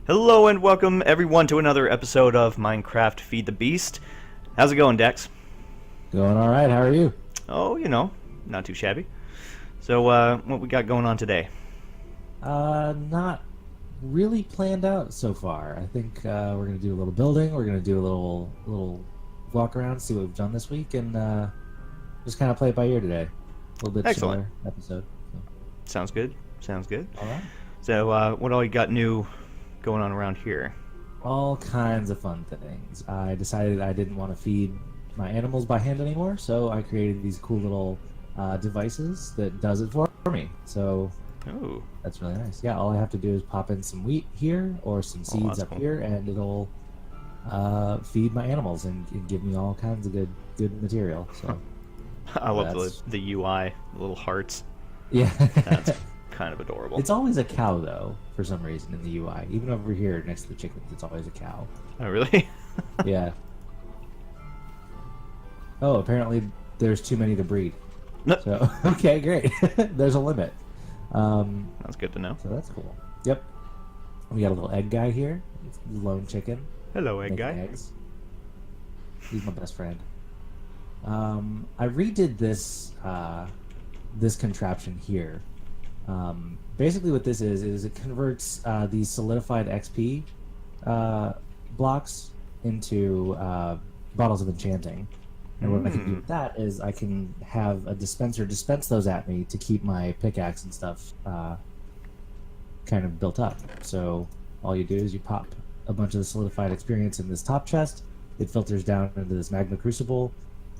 Hello and welcome everyone to another episode of Minecraft Feed the Beast. How's it going, Dex? Going all right. How are you? Oh, not too shabby. So, what we got going on today? Not really planned out so far. I think we're gonna do a little building. We're gonna do a little walk around, see what we've done this week, and just kind of play it by ear today. A little bit Excellent. similar episode. So. Sounds good. Sounds good. All right. So, what all you got new going on around here? All kinds of fun things. I decided I didn't want to feed my animals by hand anymore, so I created these cool little devices that does it for me. So Oh, that's really nice. Yeah, all I have to do is pop in some wheat here or some seeds that's up cool. here, and it'll feed my animals and give me all kinds of good material. So I love That's- the UI, the little hearts. yeah, That's kind of adorable. it's always a cow though for some reason in the UI. Even over here next to the chickens, it's always a cow. Oh, really? Yeah. Oh, apparently there's too many to breed. No. So okay, great. There's a limit. That's good to know. So that's cool. Yep. We got a little egg guy here. It's a lone chicken. Hello, egg Making guy. eggs. He's my best friend. I redid this this contraption here. Basically, what this is it converts these solidified XP blocks into bottles of enchanting. And what I can do with that is I can have a dispenser dispense those at me to keep my pickaxe and stuff kind of built up. So all you do is you pop a bunch of the solidified experience in this top chest. It filters down into this magma crucible,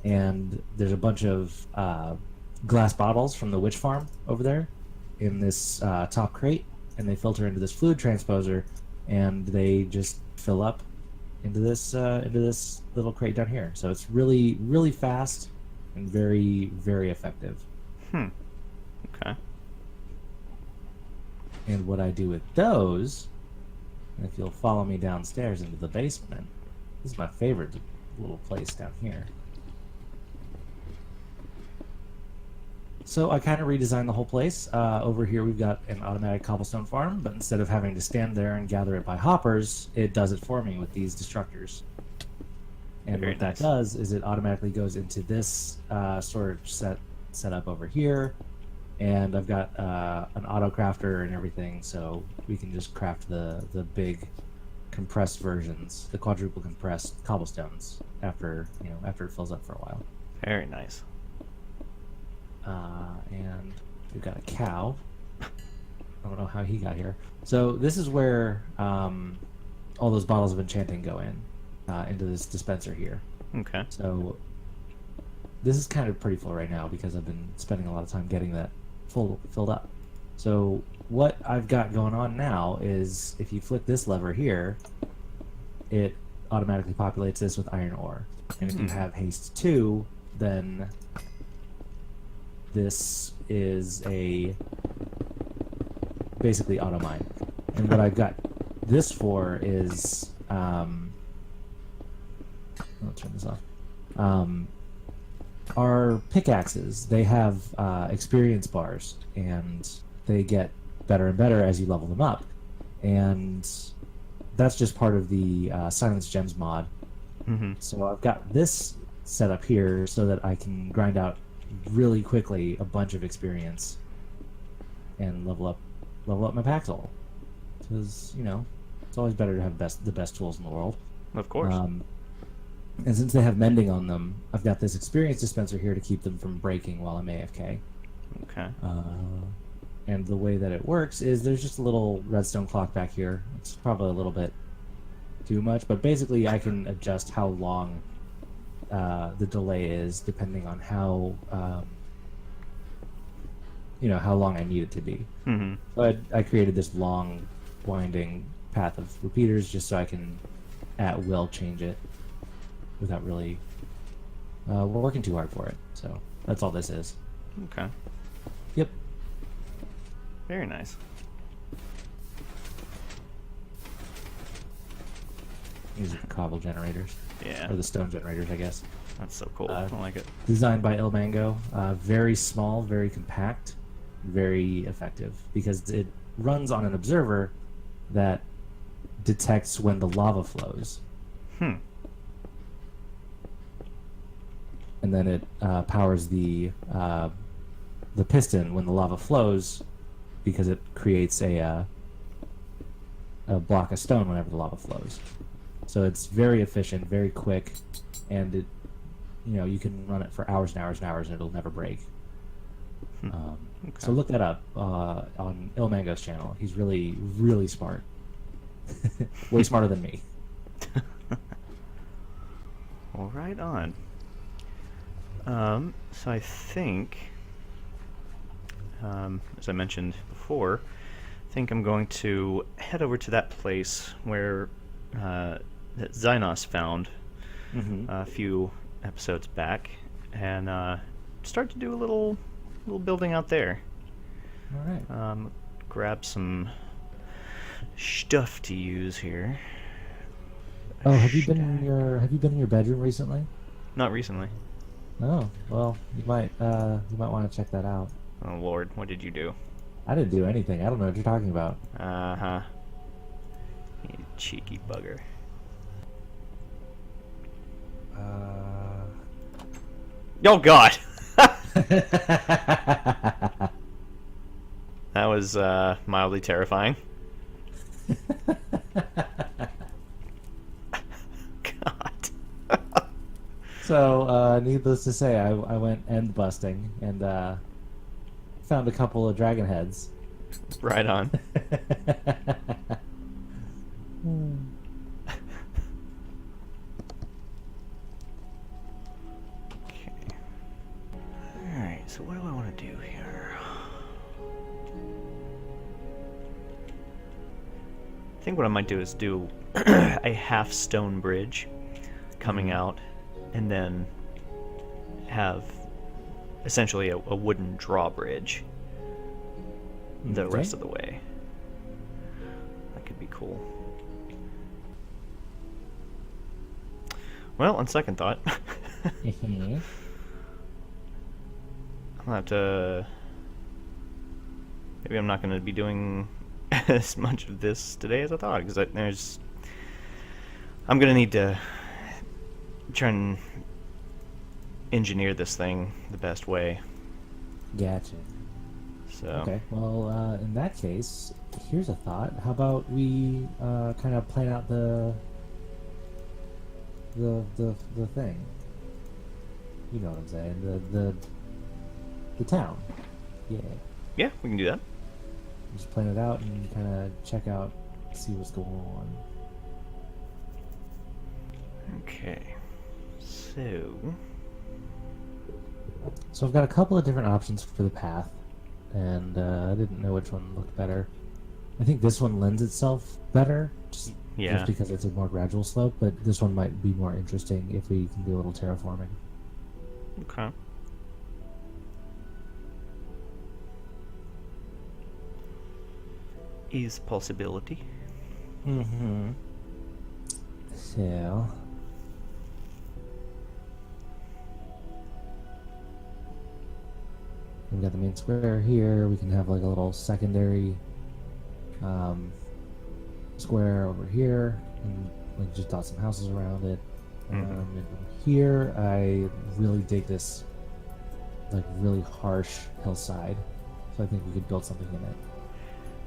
and there's a bunch of glass bottles from the witch farm over there in this top crate, and they filter into this fluid transposer, and they just fill up into this little crate down here. So it's really fast and very effective. Okay. And what I do with those, if you'll follow me downstairs into the basement, this is my favorite little place down here. So I kind of redesigned the whole place. Over here we've got an automatic cobblestone farm, but instead of having to stand there and gather it by hoppers, it does it for me with these destructors. And Very what nice. that does is it automatically goes into this storage setup over here, and I've got an auto crafter and everything, so we can just craft the big compressed versions, the quadruple compressed cobblestones after it fills up for a while. Very nice. And we've got a cow. I don't know how he got here. So this is where all those bottles of enchanting go into this dispenser here. Okay. So this is kind of pretty full right now because I've been spending a lot of time getting that filled up. So what I've got going on now is if you flick this lever here, it automatically populates this with iron ore. And if you have haste 2, then this is a basically auto mine. And what I've got this for is I'll turn this off. Our pickaxes, they have experience bars, and they get better and better as you level them up. And that's just part of the Silence Gems mod. So I've got this set up here so that I can grind out really quickly a bunch of experience and level up my Paxel. Because, it's always better to have the best tools in the world. Of course. And since they have mending on them, I've got this experience dispenser here to keep them from breaking while I'm AFK. Okay. And the way that it works is there's just a little redstone clock back here. It's probably a little bit too much, but basically I can adjust how long the delay is depending on how how long I need it to be. So I created this long winding path of repeaters just so I can at will change it without really working too hard for it. So that's all this is. Okay. Yep. Very nice. These are the cobble generators. Yeah. Or the stone generators, I guess. That's so cool. I like it. Designed by Il Mango. Very small, very compact, very effective because it runs on an observer that detects when the lava flows. Hmm. And then it powers the piston when the lava flows, because it creates a block of stone whenever the lava flows. So it's very efficient, very quick, and it, you can run it for hours and hours and hours, and it'll never break. Okay. So look that up on Ilmango's channel. He's really, really smart. Way smarter than me. Well, right on. So I think, as I mentioned before, I think I'm going to head over to that place where that Xynos found a few episodes back, and start to do a little building out there. All right. Grab some stuff to use here. Oh, have you been in your bedroom recently? Not recently. Oh, well, you might want to check that out. Oh Lord, what did you do? I didn't do anything. I don't know what you're talking about. Uh-huh. You cheeky bugger. Oh God! That was mildly terrifying. God. So, needless to say, I went end busting and found a couple of dragon heads. Right on. Okay. Alright, so what do I want to do here? I think what I might do is do a half stone bridge coming out, and then have essentially a wooden drawbridge the rest of the way. That could be cool. Well, on second thought, I'll have to... Maybe I'm not going to be doing as much of this today as I thought, because I'm going to need to try and engineer this thing the best way. Gotcha. So. Okay, well, in that case, here's a thought. How about we kind of plan out the thing? You know what I'm saying? The town. Yeah. Yeah, we can do that. Just plan it out and kind of check out, see what's going on. Okay. So I've got a couple of different options for the path, and I didn't know which one looked better. I think this one lends itself better, just because it's a more gradual slope, but this one might be more interesting if we can do a little terraforming. Okay. Is possibility. Mm-hmm. So... we've got the main square here. We can have like a little secondary square over here, and we can just dot some houses around it. And here, I really dig this like really harsh hillside, so I think we could build something in it.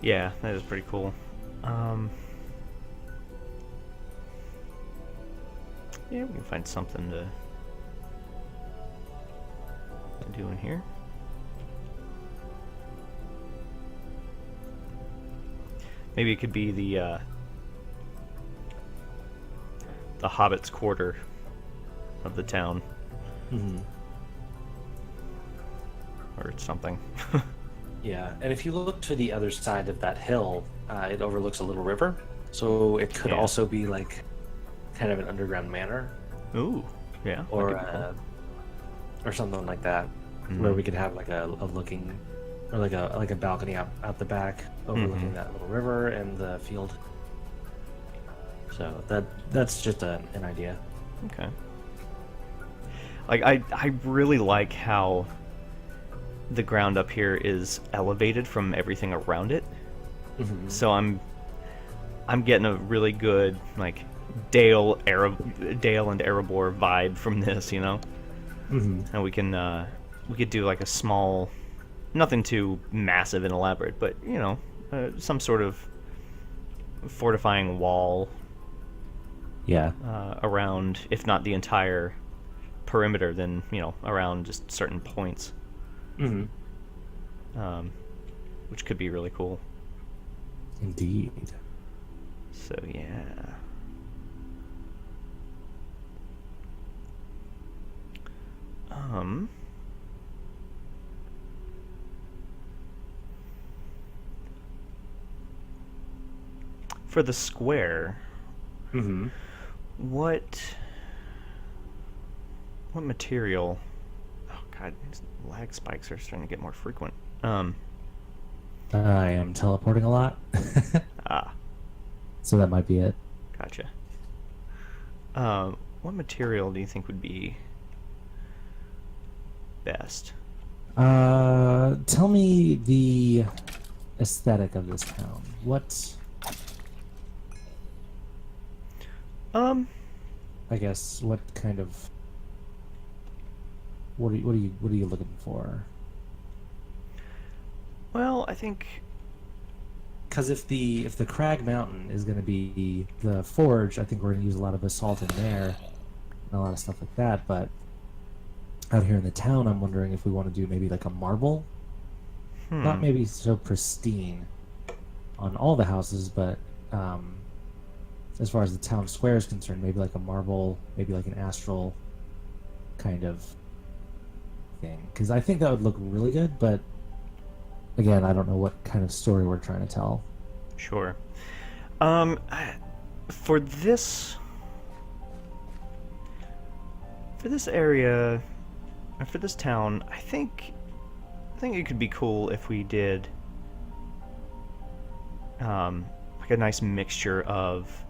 Yeah, that is pretty cool. Yeah, we can find something to do in here. Maybe it could be the Hobbit's quarter of the town. Or something. Yeah, and if you look to the other side of that hill, it overlooks a little river, so it could also be like kind of an underground manor. Ooh, yeah. Or something like that, where we could have like a looking, or like a balcony out the back overlooking that little river and the field. So that's just an idea. Okay. Like I really like how the ground up here is elevated from everything around it. So I'm I'm getting a really good like Dale and Erebor vibe from this, you know. Mm-hmm. And we could do like a small, nothing too massive and elaborate, but you know, some sort of fortifying wall Yeah. around, if not the entire perimeter, then you know, around just certain points, Mm-hmm. which could be really cool. Indeed. So yeah. For the square, Mm-hmm. what material? Oh god, these lag spikes are starting to get more frequent. I am teleporting a lot, Ah, so that might be it. gotcha. What material do you think would be best? Tell me the aesthetic of this town. What, I guess, what kind of, what are you looking for? Well, I think Because if the Crag Mountain is going to be the forge, I think we're going to use a lot of basalt in there and a lot of stuff like that. But out here in the town, I'm wondering if we want to do maybe like a marble, not maybe so pristine on all the houses, but as far as the town square is concerned, maybe like a marble, maybe like an astral kind of thing. Because I think that would look really good, but again, I don't know what kind of story we're trying to tell. Sure. For this area, or for this town, I think it could be cool if we did like a nice mixture of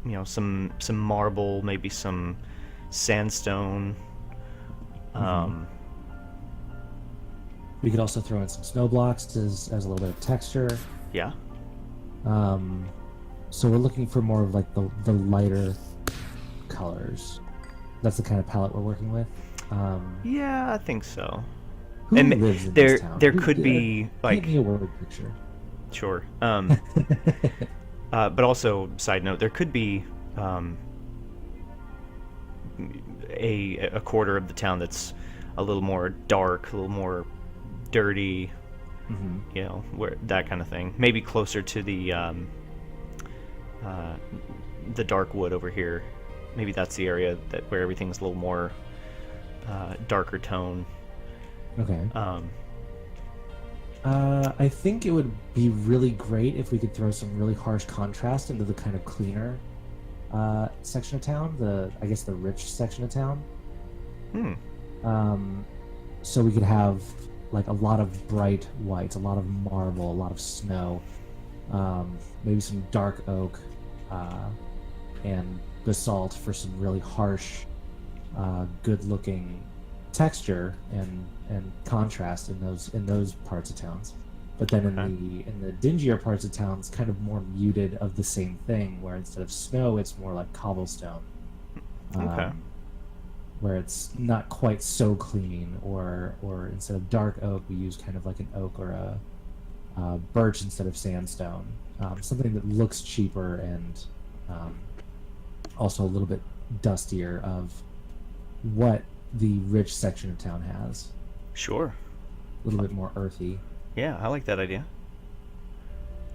you know, some marble, maybe some sandstone. We could also throw in some snow blocks as a little bit of texture. Yeah. So we're looking for more of like the lighter colors. That's the kind of palette we're working with. Yeah, I think so. Who And lives in there this town? there could be like paint me a word picture. sure. But also, side note, there could be a quarter of the town that's a little more dark, a little more dirty, you know, where that kind of thing. Maybe closer to the dark wood over here. Maybe that's the area where everything's a little more darker tone. Okay. I think it would be really great if we could throw some really harsh contrast into the kind of cleaner section of town, I guess the rich section of town. So we could have like a lot of bright whites, a lot of marble, a lot of snow, maybe some dark oak, and basalt for some really harsh, good-looking texture and contrast in those parts of towns. But then in the dingier parts of towns, kind of more muted of the same thing, where instead of snow, it's more like cobblestone. Where it's not quite so clean, or instead of dark oak, we use kind of like an oak or a birch instead of sandstone. Something that looks cheaper and also a little bit dustier of what the rich section of town has. Sure. A little bit more earthy. Yeah, I like that idea.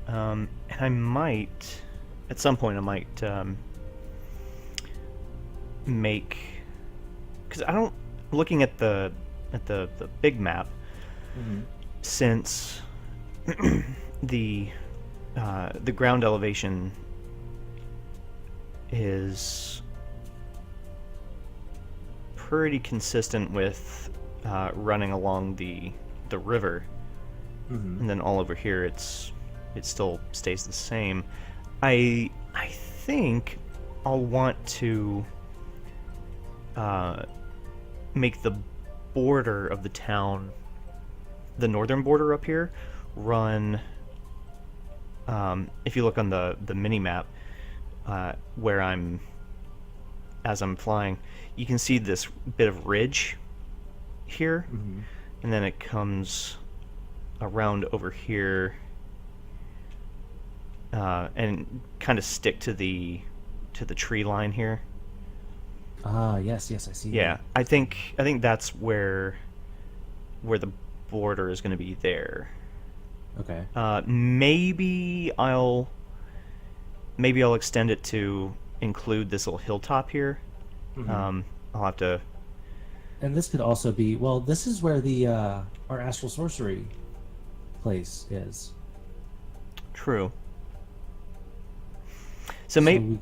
And I might, at some point, make, because I don't, looking at the big map, since the ground elevation is pretty consistent with running along the river, and then all over here it still stays the same. I think I'll want to make the border of the town, the northern border up here, run if you look on the mini map, where as I'm flying, you can see this bit of ridge here, and then it comes around over here, and kind of stick to the tree line here. Ah, yes, I see. Yeah, I think that's where the border is going to be there. Okay. Maybe I'll extend it to include this little hilltop here. I'll have to. And this could also be, well, this is where the our astral sorcery place is. True. So maybe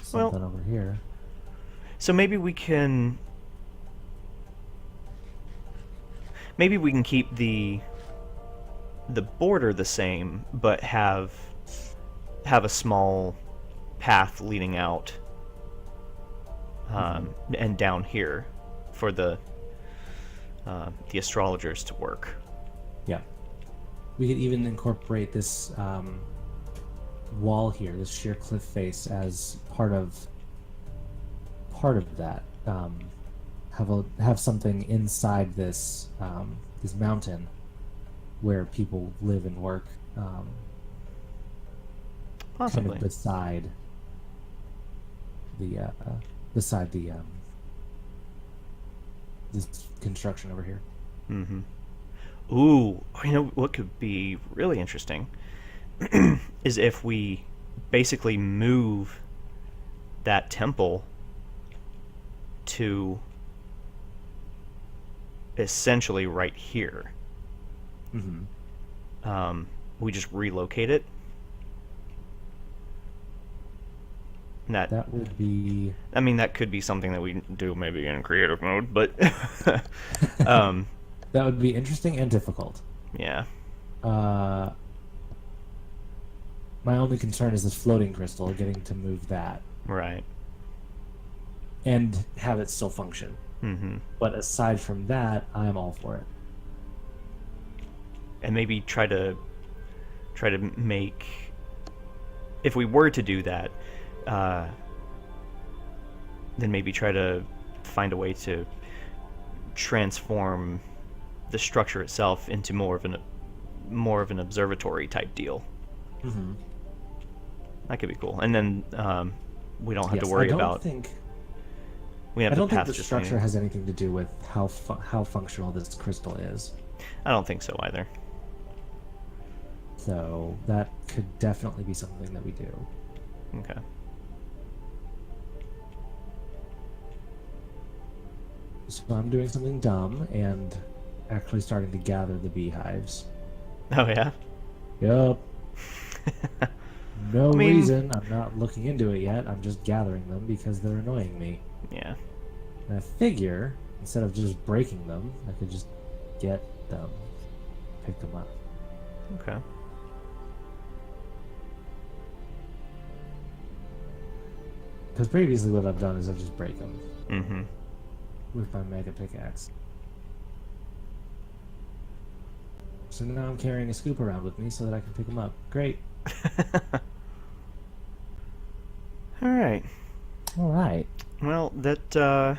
something over here. So maybe we can keep the border the same, but have a small path leading out, and down here for the astrologers to work. Yeah. We could even incorporate this wall here, this sheer cliff face, as part of that. Have something inside this this mountain where people live and work. Possibly. Kind of beside the this construction over here. Mm-hmm. Ooh, you know what could be really interesting is if we basically move that temple to essentially right here. We just relocate it. And that would be. I mean, that could be something that we do maybe in creative mode, but that would be interesting and difficult. Yeah. My only concern is this floating crystal, getting to move that. Right. And have it still function. But aside from that, I'm all for it. And maybe try to make, if we were to do that, then maybe try to find a way to transform the structure itself into more of an observatory type deal. That could be cool. And then we don't have to worry about. I don't think the structure has anything to do with how functional this crystal is. I don't think so either. So that could definitely be something that we do. Okay. So I'm doing something dumb and actually starting to gather the beehives. Oh yeah? Yup. No reason. I'm not looking into it yet. I'm just gathering them because they're annoying me. Yeah. And I figure, instead of just breaking them, I could just get them, pick them up. Okay. Because previously what I've done is I just break them. With my mega pickaxe. So now I'm carrying a scoop around with me so that I can pick them up. Great. Alright. Alright. Well, that's a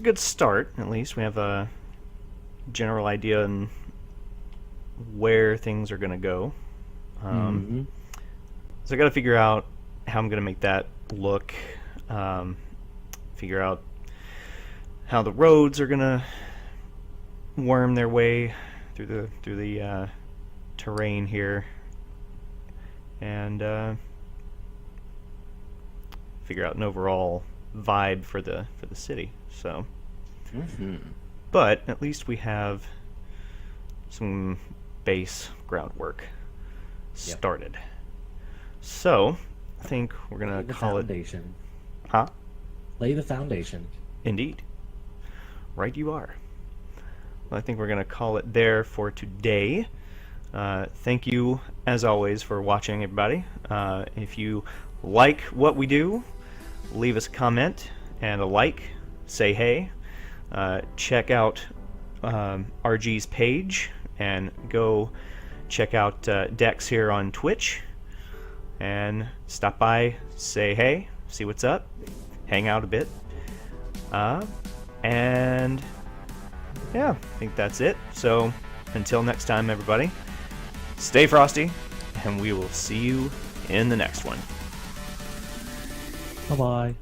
good start, at least. We have a general idea on where things are going to go. So I got to figure out how I'm going to make that look. Figure out how the roads are going to worm their way through the terrain here. And figure out an overall vibe for the city. So, but at least we have some base groundwork started. So, I think we're gonna call it. Foundation. Huh? Lay the foundation. Indeed. Right, you are. Well, I think we're gonna call it there for today. Thank you, as always, for watching, everybody. If you like what we do, leave us a comment and a like. Say hey. Check out RG's page and go check out Dex here on Twitch and stop by, say hey, see what's up, hang out a bit. And yeah, I think that's it. So until next time, everybody, stay frosty, and we will see you in the next one. Bye bye.